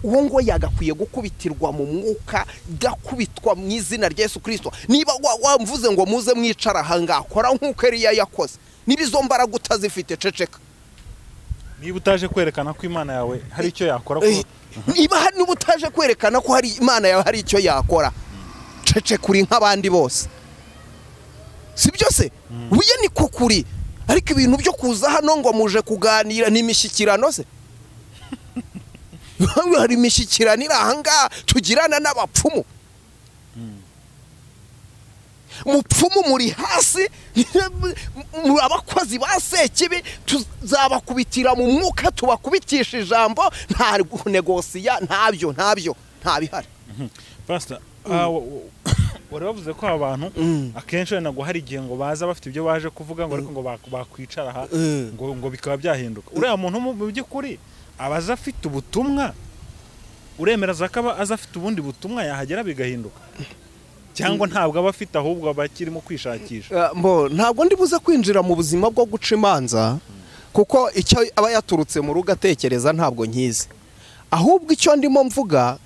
Uwo ngo yagakwiye gukubitirwa mu mwuka, gakubitwa mu izina rya Yesu Kristo. Niba wamvuze ngo muze mwicara hanga, kora nk'uko Eliya yakoze. Nibizo mbaraga utazifite, ceceka. Niba utaje kwerekana ko Imana yawe hari icyo yakora ko niba hari n'ubutaje kwerekana ko hari Imana yawe hari icyo yakora, ceceka uri nk'abandi bose. Sibyo se? Uye niko kuri. Ariko ibintu byo kuza hano ngo muje kuganira n'imishyikirano se? Hari imishyikirano ahanga tugirana n'abapfumu. Mupfumu muri hasi, muri abakozi ba Sekibi, tuzabakubitira mu mwuka, tubakubitisha ijambo, nta negosiya, ntabyo ntabihari. Pastor, wari wavuze ko abantu akenshi nago hari igihe ngo baza bafite ibyo baje kuvuga ngo ariko ngo bakwicara aha ngo bikaba byahinduka. Uriya muntu mu by'ukuri abaza afite ubutumwa, uremera zakaba aza afite ubundi butumwa yahagera bigahinduka, cyangwa ntabwo aba afite ahubwo abakirimo kwishakisha? Ntabwo ndi buze kwinjira mu buzima bwo guca imanza, kuko icyo aba yaturutse mu rugo atekereza ntabwo nkizi. Ahubwo icyo ndimo mvuga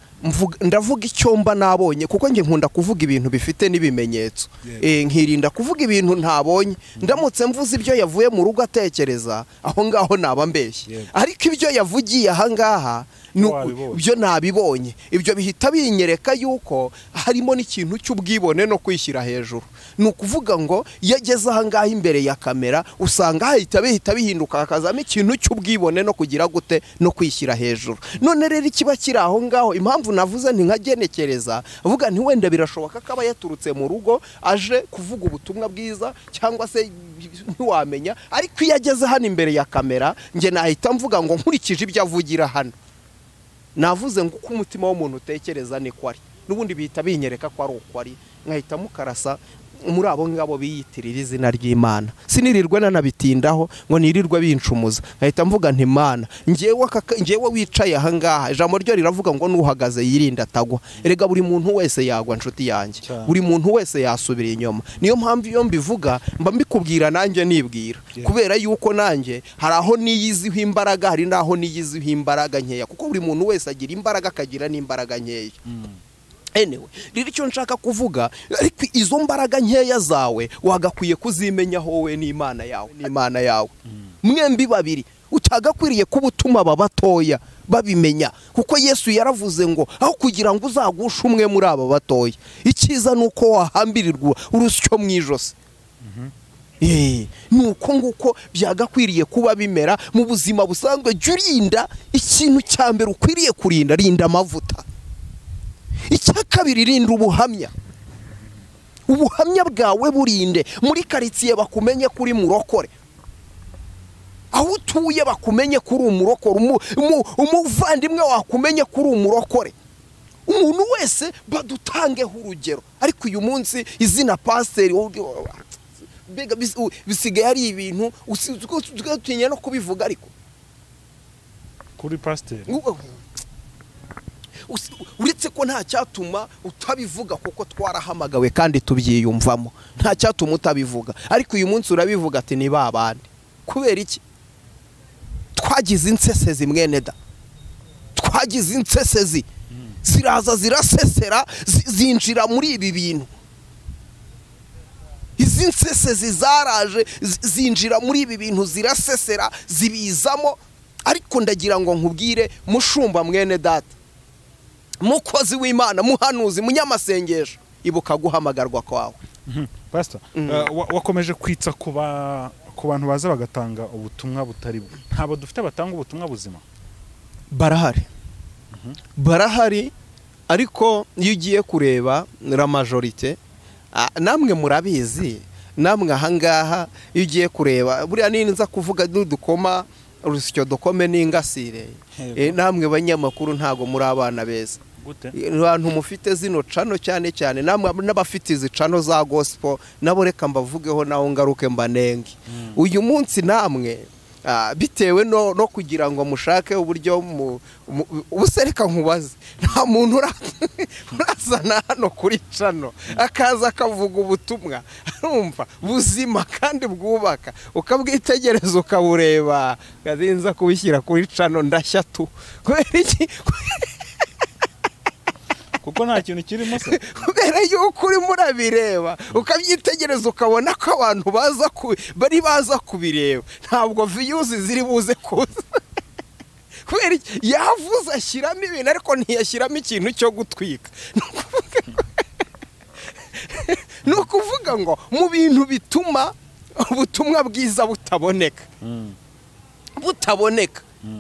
ndavuga icyo mba nabonye kuko njye nkunda kuvuga ibintu bifite n'ibimenyetso nkirinda kuvuga ibintu ntabonye ndamutse mvuze ibyo yavuye mu rugo atekereza aho ngaho naba mbeshye ariko ibyo yavugiye aha ngaha ibyo nabibonye ibyo bihita binyereka yuko harimo n'ikintu cy'ubwibone no kwishyira hejuru ni ukuvuga ngo iyo ageze aha ngaha imbere ya kamera usanga bihita bihinduka hakazamo ikintu cy'ubwibone no kugira gute no kwishyira hejuru none rero ikiba kiri aho ngaho impamvu navuze ntinkagenekereza avuga nti wenda birashoboka ko aba yaturutse mu rugo aje kuvuga ubutumwa bwiza cyangwa se ntiwamenya ariko iyo ageze hano imbere ya kamera njye nahita mvuga ngo nkurikije ibyo avugira hano navuze ngo uko umutima w'umuntu utekereza niko ari n'ubundi bihita binyereka ko ari uko ari nkahita mukarasa muri abo ngabo biyitirira izina ry'Imana sinirirwe nanabitindaho ngo nirirwe bincumuza nkahita mvuga nti Imana ngewe wicaye aha ngaha ijambo ryo riravuga ngo nuhagaze yirinda atagwa erega buri muntu wese yagwa nshuti yanjye buri muntu wese yasubira inyuma niyo mpamvu iyo mbivuga mba mbikubwira nanjye nibwira kubera yuko nanjye hari aho niyiziho imbaraga hari naho niyiziho imbaraga nkeya kuko buri muntu wese agira imbaraga akagira n'imbaraga nkeya anyway rero icyo nshaka kuvuga ariko izo mbaraga nkeya zawe wagakwiye kuzimenya wowe n'Imana yawe mwembi babiri utagakwiriye kubutuma babatoya babimenya kuko Yesu yaravuze ngo aho kugira ngo uzagushe umwe muri aba batoya icyiza nuko wahambirirwa urusyo mu ijosi nuko nguko byagakwiriye kuba bimera mu buzima busanzwe jurinda ikintu cya mbere ukwiriye kurinda rinda amavuta icya kabiri rinda ubuhamya bwawe burinde muri karitsiye bakumenye kuri murokore aho utuye bakumenye kuri umurokore umuvandimwe wakumenye kuri umurokore umuntu wese badutangeho urugero ariko uyu munsi izina pasiteri bisigaye ari ibintu tugatinya no kubivuga ariko kuri pasiteri uretse ko nta cyatuma utabivuga kuko twarahamagawe kandi tubyiyumvamo nta cyatuma utabivuga ariko uyu munsi urabivuga ati ni babandi kubera iki twagize insesezi mwene da twagize insesezi ziraza zirasesera zinjira muri ibi bintu izi nsesezi zaraje zinjira muri ibi bintu zirasesera zibizamo ariko ndagira ngo nkubwire mushumba mwene data mukozi w'Imana muhanuzi munyamasengesho ibuka guhamagarwa kwawe pastor wakomeje kwitsa ku bantu baza bagatanga ubutumwa butari bwo ntabo dufite batanga ubutumwa buzima barahari ariko iyo ugiye kureba la majorite namwe murabizi namwe ahangaha iyo ugiye kureba buriya ninza kuvuga dukoma urusyo dukome n'ingasire namwe banyamakuru ntago muri abana beza abantu mufite zino cano cyane cyane namwe n'abafite izi cano za gospel nabo reka mbavugeho naho ngaruke mbanenge uyu munsi namwe bitewe no kugira ngo mushake uburyo ubusereka nkubaze nta muntu urazana hano kuri cano akaza akavuga ubutumwa urumva buzima kandi bwubaka ukabwitegereza ukabureba kazinza kubishyira kuri cano ndashya tu kubera iki kuko nta kintu kirimo se kubera yuko uri murabireba ukabyitegereza ukabona ko abantu baza kubireba ntabwo views ziri buze kuza kubera yavuze ashyiramo ibintu ariko ntiyashyiramo ikintu cyo gutwika ni ukuvuga ngo mu bintu bituma ubutumwa bwiza butaboneka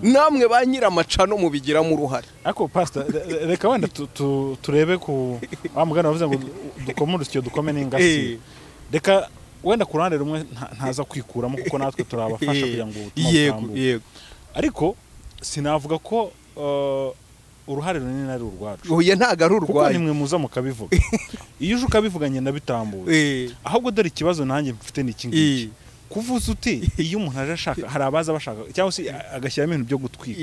namwe ba nyiramacano mubigiramo uruhare ariko pastor reka wenda turebe ku mugana bavuze ngo dukome urusyo dukome n'ingasi reka wenda ku ruhande rumwe ntaza kwikuramo kuko natwe turabafasha kugira ngo yego ariko sinavuga ko uruhare runini ari urwacu uye ntago ari urwaye kuko nimwe muza mukabivuga iyo uje ukabivuganye nabitambuye ahubwo dore ikibazo nanjye mfite n'iki ngiki kuvuza uti iyo umuntu aje ashaka hari abaza bashaka cyangwa se agashyiramo ibintu byo gutwika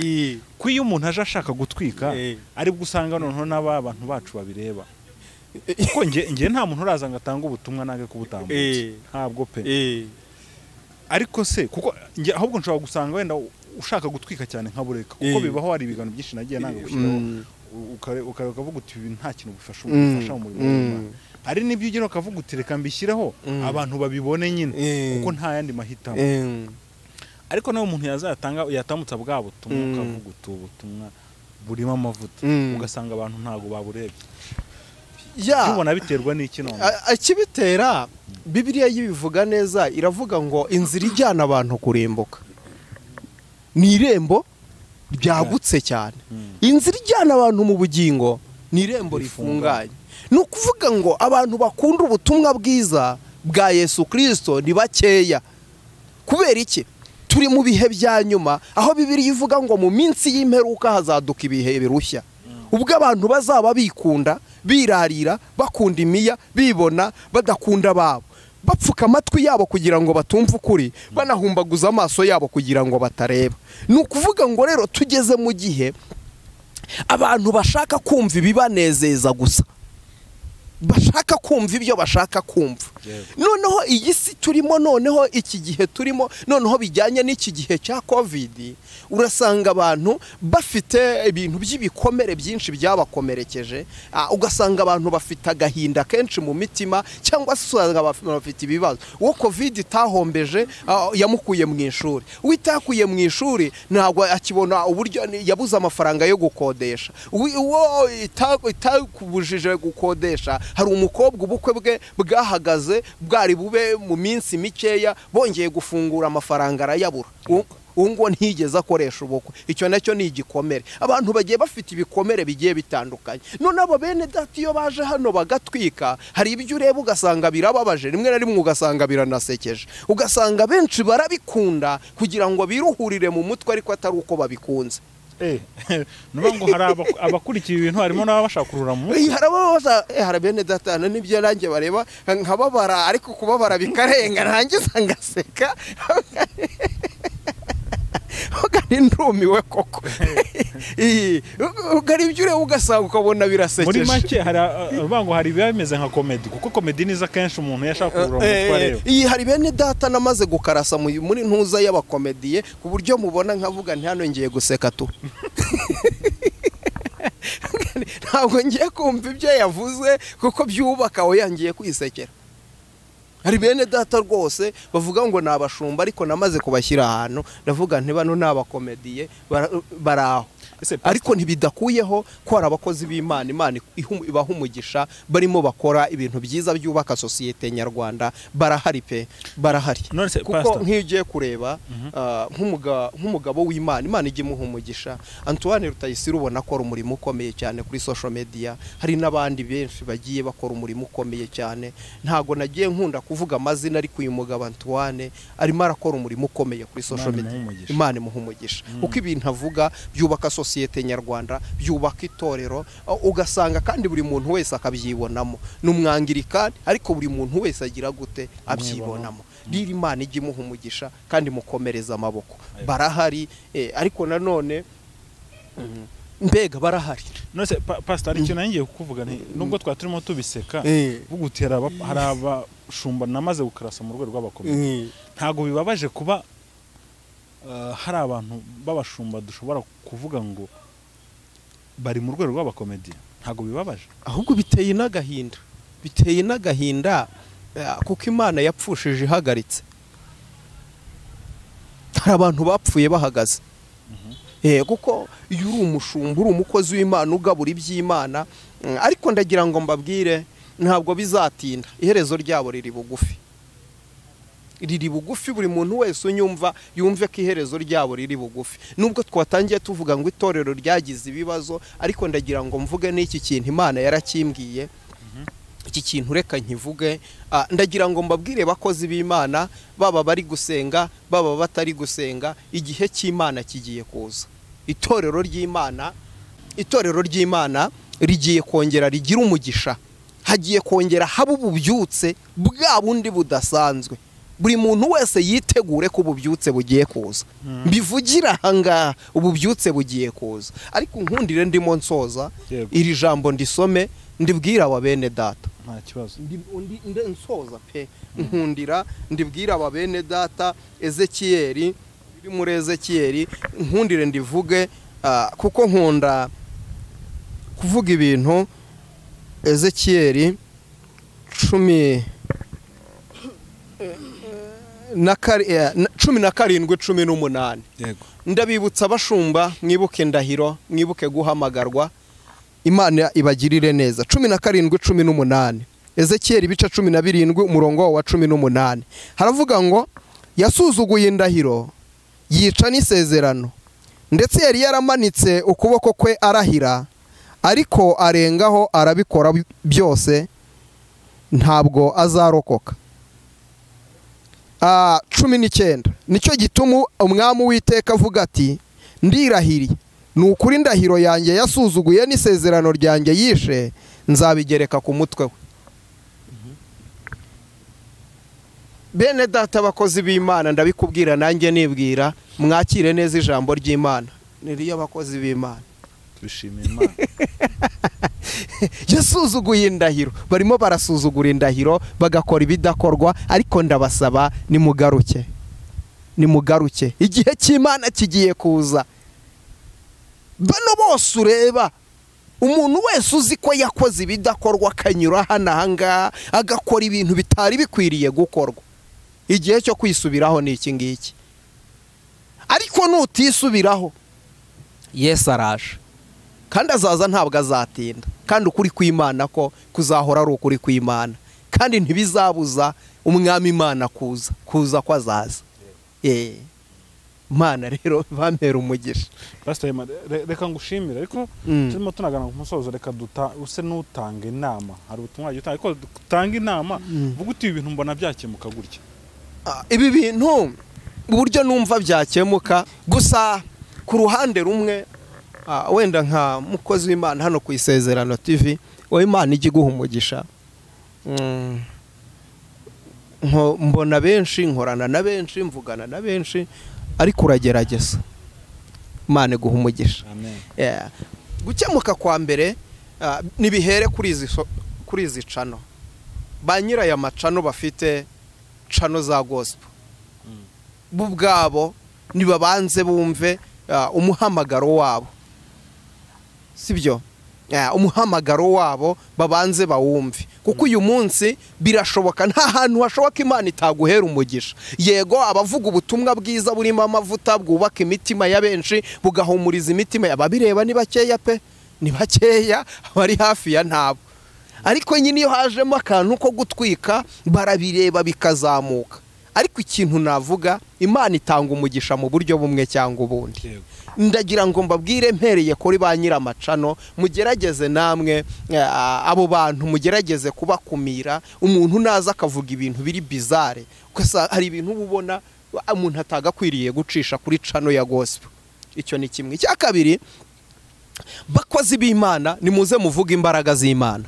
ko iyo umuntu aje ashaka gutwika ari bwo usanga noneho n'abantu bacu babireba kuko nge nta muntu uraza ngo atange ubutumwa nange kubutambutsa ntabwo pe ariko se kuko nge ahubwo nshobora gusanga wenda ushaka gutwika cyane nka bureka kuko bibaho hari ibigano byinshi nagiye nanga gushyiraho ukavuga uti ibi nta kintu bifasha mu murimo hari n'ibyo ugira ukavuga uti reka mbishyireho abantu babibone nyine kuko nta yandi mahitamo ariko nawe umuntu yatamutsa bwa butumwa ukavuga uti ubutumwa burimo amavuta ugasanga abantu ntago baburebye ubona biterwa n'iki none akibitera Bibiliya yibivuga neza iravuga ngo inzira ijyana abantu kurimbuka ni irembo ryagutse cyane inzira ijyana abantu mu bugingo ni irembo rifunganye ni ukuvuga ngo abantu bakunda ubutumwa bwiza bwa Yesu Kristo ni bakeya kubera iki turi mu bihe bya nyuma aho Bibiliya ivuga ngo mu minsi y'imperuka hazaduka ibihe birushya ubwo abantu bazaba bikunda birarira bakunda imiya bibona badakunda babo bapfuka amatwi yabo kugira ngo batumve ukuri banahumbaguza amaso yabo kugira ngo batareba ni ukuvuga ngo rero tugeze mu gihe abantu bashaka kumva ibibanezeza gusa bashaka kumva ibyo bashaka kumva noneho iyi si turimo noneho iki gihe turimo noneho bijyanye n'iki gihe cya covid urasanga abantu bafite ibintu by'ibikomere byinshi byabakomerekeje ugasanga abantu bafite agahinda kenshi mu mitima cyangwa se bafite ibibazo uwo covid itahombeje yamukuye mu ishuri witakuye mu ishuri ntabwo akibona uburyo yabuze amafaranga yo gukodesha uwo itakubujije gukodesha hari umukobwa ubukwe bwe bwahagaze bwari bube mu minsi mikeya bongeye gufungura amafaranga arayabura ngo ntigeze akoresha ubukwe icyo nacyo ni igikomere abantu bagiye bafite ibikomere bigiye bitandukanye none abo bene data iyo baje hano bagatwika hari ibyo ureba ugasanga birababaje rimwe na rimwe ugasanga biranasekeje ugasanga benshi barabikunda kugira ngo biruhurire mu mutwe ariko atari uko babikunze nubango hari abakurikiye ibintu harimo n'abashaka kurura mu hari bene data n'ibyo nanjye bareba nkababara ariko kubabara bikarenga nangiza ngaseka ugari ndumiwe koko ugari ibyo ureba ugasanga ukabona birasekeje muri make hari bimeze nka komedi kuko komedi niza kenshi umuntu yashaka kurura mu mutwe rero hari bene data namaze gukarasa muri ntuza y'abakomediye ku buryo mubona nkavuga nti hano ngiye guseka tu ntabwo ngiye kumva ibyo yavuze kuko byubaka aho yangiye kwisekera hari bene data rwose bavuga ngo nabashumba ariko namaze kubashyira ahantu ndavuga nti bano nabakomediye baraho ariko ntibidakuyeho ko hari abakozi b'Imana Imana ibaha umugisha barimo bakora ibintu byiza byubaka sosiyete nyarwanda barahari pe barahari kuko nk'igiye kureba nk'umugabo w'Imana Imana ijye imuha umugisha Antoine Rutayisire ubona ko umurimo ukomeye cyane kuri social media hari n'abandi benshi bagiye bakora umurimo ukomeye cyane ntago nagiye nkunda kuvuga amazina ariko uyu mugabo Antoine arimo arakora umurimo ukomeye kuri social media Imana imuha umugisha kuko ibintu avuga byubaka sosiyete nyarwanda byubaka itorero ugasanga kandi buri muntu wese akabyibonamo n'umwangirikani ariko buri muntu wese agira gute abyibonamo riri Imana ijye imuha umugisha kandi mukomereza amaboko barahari ariko nanone mbega barahari nose pastor icyo nangiye kukuvuga nubwo twaturimo tubiseka bugutera hari abashumba namaze gukarasa mu rwego rw'abakomeye ntago bibabaje kuba hari abantu babashumba dushobora kuvuga ngo bari mu rwego rw'abakomedi ntago bibabaje ahubwo biteye n'agahinda kuko Imana yapfushije ihagaritse hari abantu bapfuye bahagaze kuko iyo uri umushumba uri umukozi w'Imana ugabura iby'Imana ariko ndagira ngo mbabwire ntabwo bizatinda iherezo ryabo riri bugufi buri muntu wese yumve ko iherezo ryabo riri bugufi nubwo twatangiye tuvuga ngo itorero ryagize ibibazo ariko ndagira ngo mvuge n'iki kintu Imana yarakimbwiye iki kintu reka nkivuge ndagira ngo mbabwire bakozi b'Imana baba bari gusenga baba batari gusenga igihe cy'Imana kigiye kuza itorero ry'Imana rigiye kongera rigira umugisha hagiye kongera haba ububyutse bwa bundi budasanzwe buri muntu wese yitegure ko ububyutse bugiye kuza mbivugira ahangaha ububyutse bugiye kuza ariko nkundire ndimo nsoza iri jambo ndisome ndibwira aba bene data nta kibazo nsoza pe nkundira ndibwira aba bene data Ezekiyeli muri Ezekiyeli nkundire ndivuge kuko nkunda kuvuga ibintu. Ezekiyeli 17:18 ndabibutsa abashumba mwibuke ndahiro mwibuke guhamagarwa Imana ibagirire neza. 17:18 Ezekiyeli bica 17 umurongo wa 18 haravuga ngo yasuzuguye indahiro yica n'isezerano ndetse yari yaramanitse ukuboko kwe arahira ariko arengaho arabikora byose ntabwo azarokoka. 19 nicyo gituma umwami w'Iteka avuga ati ndirahiriye ni ukuri ndahiro yanjye yasuzuguye n'isezerano ryanjye yishe nzabigereka ku mutwe we. Bene data abakozi b'Imana ndabikubwira nanjye nibwira mwakire neza ijambo ry'Imana. Niriyo abakozi b'Imana twishimiye Imana. Yasuzuguye indahiro barimo barasuzugura indahiro bagakora ibidakorwa ariko ndabasaba nimugaruke igihe cy'Imana kigiye kuza. Bano bose ureba umuntu wese uzi ko yakoze ibidakorwa akanyura hanga agakora ibintu bitari bikwiriye gukorwa igihe cyo kwisubiraho ni iki ngiki. Ariko nutisubiraho Yesu araje kandi azaza ntabwo azatinda kandi ukuri kw'Imana ko kuzahora ari ukuri kw'Imana kandi ntibizabuza umwami Imana kuza ko azaza. Mana rero bampera umugisha. Pasiteri reka ngushimira ariko turimo tunagana ku musozo reka use n'utanga inama. Hari ubutumwa gitanga ariko dutanga inama vuga uti ibintu mbona byakemuka gutya. Ibi bintu uburyo numva byakemuka gusa ku ruhande rumwe wenda nka mukozi w'Imana hano ku ISEZERANO TV wowe Imana ijye guha umugisha. Mbona benshi nkorana na benshi mvugana na benshi ariko uragerageza Imana guha umugisha. Gukemuka kwa mbere nibihere kuri izi cano ba nyiraya macano bafite cano za gospel bubwabo nibabanze bumve umuhamagaro wabo sibyo. Umuhamagaro wabo babanze bawumve kuko uyu munsi birashoboka nta hantu hashoboka Imana itaguhera umugisha. Yego abavuga ubutumwa bwiza burimo amavuta bwubaka imitima ya benshi bugahumuriza imitima y'ababireba ni bakeya pe ni bakeya bari hafi ya ntabo ariko nyine iyo hajemo akantu ko gutwika barabireba bikazamuka. Ariko ikintu navuga Imana itanga umugisha mu buryo bumwe cyangwa ubundi. Ndagira ngo mbabwire mpereye kuri ba nyiramacano mugerageze namwe abo bantu mugerageze kubakumira. Umuntu naza akavuga ibintu biri bizarre gusa hari ibintu ubona umuntu atagakwiriye gucisha kuri cano ya gospel. Icyo ni kimwe. Cya kabiri bakozi b'Imana nimuze muvuga imbaraga z'Imana.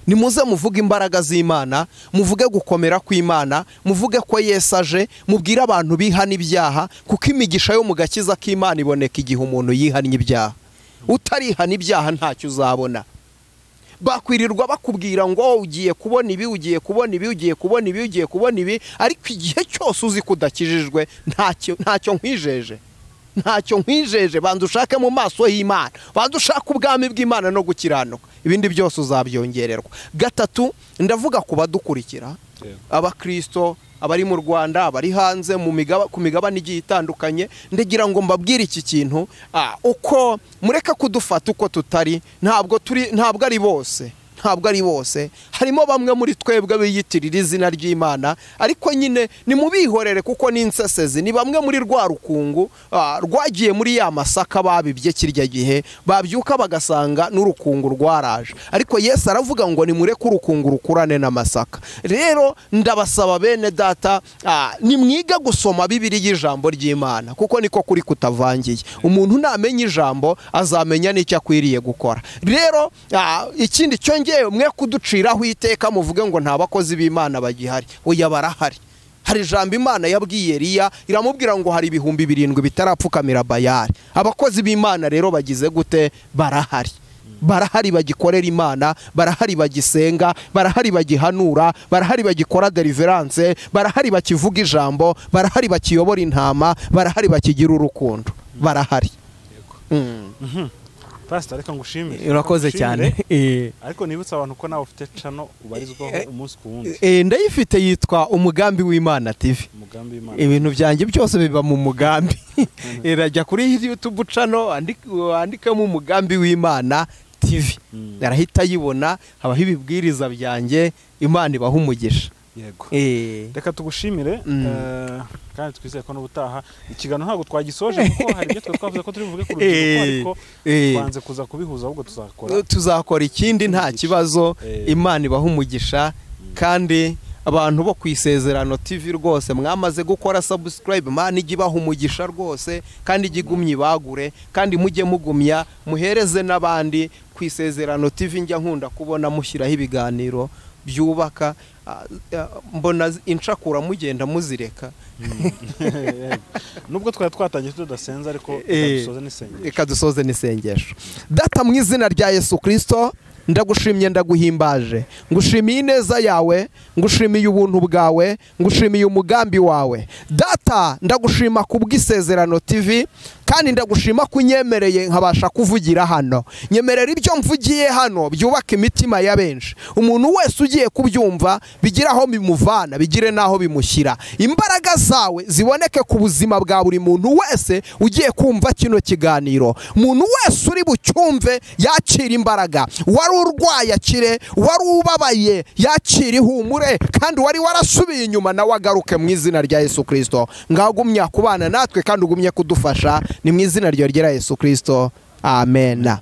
Nimuze muvuga imbaraga z'Imana muvuge gukomera kw'Imana muvuge ko Yesu aje mubwira abantu bihana ibyaha kuko imigisha yo mu gakiza k'Imana iboneka igihe umuntu yihannye ibyaha. Utarihana ibyaha ntacyo uzabona. Bakwirirwa bakubwira ngo ugiye kubona ibi ugiye kubona ibi ugiye kubona ibi ugiye kubona ibi ariko igihe cyose uzi kudakijijwe ntacyo nkwijeje. Ntacyo nkwijeje bandushake mu maso y'Imana bandushaka ubwami bw'Imana no gukiranuka ibindi byose uzabyongererwa. Gatatu ndavuga kuba dukurikira abakristo abari mu Rwanda abari hanze ku migabane igiye itandukanye ndagira ngo mbabwire iki kintu uko mureka kudufata uko tutari ntabwo ari bose. Ntabwo ari bose harimo bamwe muri twebwe biyitirira izina ry'Imana ariko nyine nimubihorere kuko n'insesezi ni bamwe muri rwa rukungu rwagiye muri ya masaka babibye kirya gihe babyuka bagasanga n'urukungu rwaraje ariko Yesu aravuga ngo nimureke urukungu rukurane n'amasaka. Rero ndabasaba bene data nimwiga gusoma Bibiliya y'ijambo ry'Imana kuko niko kuri kutavangiye. Umuntu namenye ijambo azamenya n'icyo akwiriye gukora. Rero ikindi cyo mwe kuduciraho iteka muvuge ngo nta bakozi b'Imana bagihari. Oya barahari. Hari ijambo Imana yabwiye Eliya iramubwira ngo hari 7,000 bitarapfukamira Bayali. Abakozi b'Imana rero bagize gute barahari. barahari bagikorera Imana, barahari bagisenga, barahari bagihanura, barahari bagikora deliverance, barahari bakivuga ijambo, barahari bakiyobora intama, barahari bakigira urukundo, barahari. Pastor, reka ngushimire. Urakoze cyane. Ariko nibutsa abantu ko nawe ufite channel ubarizwaho umunsi ku wundi. Ndayifite, yitwa Umugambi w'Imana TV. Umugambi w'Imana. Ibintu byanjye byose biba mu mugambi. Irajya kuri YouTube channel, andikamo Umugambi w'Imana TV. Arahita yibona, habaho ibibwiriza byanjye, Imana ibaha umugisha. Yego. Reka tugushimire, kandi twizeye ko n'ubutaha ikiganiro ntabwo twagisoje kuko hari ibyo twavuze ko turi buvuge ku rubyiruko, ariko twanze kuza kubihuza, ahubwo tuzakora ikindi nta kibazo. Imana ibaha umugisha, kandi abantu bo ku Isezerano TV rwose mwamaze gukora subscribe, Imana ijye ibaha umugisha rwose, kandi ijye igumya ibagure, kandi mujye mugumya muhereze n'abandi ku Isezerano TV. Njya nkunda kubona mushyiraho ibiganiro byubaka, mbona incakura mugenda muzireka. Nubwo twari twatangiye tudasenza, ariko reka dusoze n'isengesho. Data, mu izina rya Yesu Kristo, ndagushimye ndaguhimbaje, ngushimiye ineza yawe, ngushimiye ubuntu bwawe, ngushimiye umugambi wawe. Data, ndagushima kubw'Isezerano TV, kandi ndagushima ko unyemereye nkabasha kuvugira hano. Nyemerera ibyo mvugiye hano byubaka imitima ya benshi, umuntu wese ugiye kubyumva bigira aho bimuvana, bigire naho bimushyira. Imbaraga zawe ziboneke ku buzima bwa buri muntu wese ugiye kumva kino kiganiro. Umuntu wese uri bucyumve yakira imbaraga, wari urwaye akire, wari ubabaye yakira ihumure, kandi wari warasubiye inyuma nawe agaruke mu izina rya Yesu Kristo. Ngagumya kubana natwe kandi ugumye kudufasha, ni mu izina rya Yesu Kristo, amen.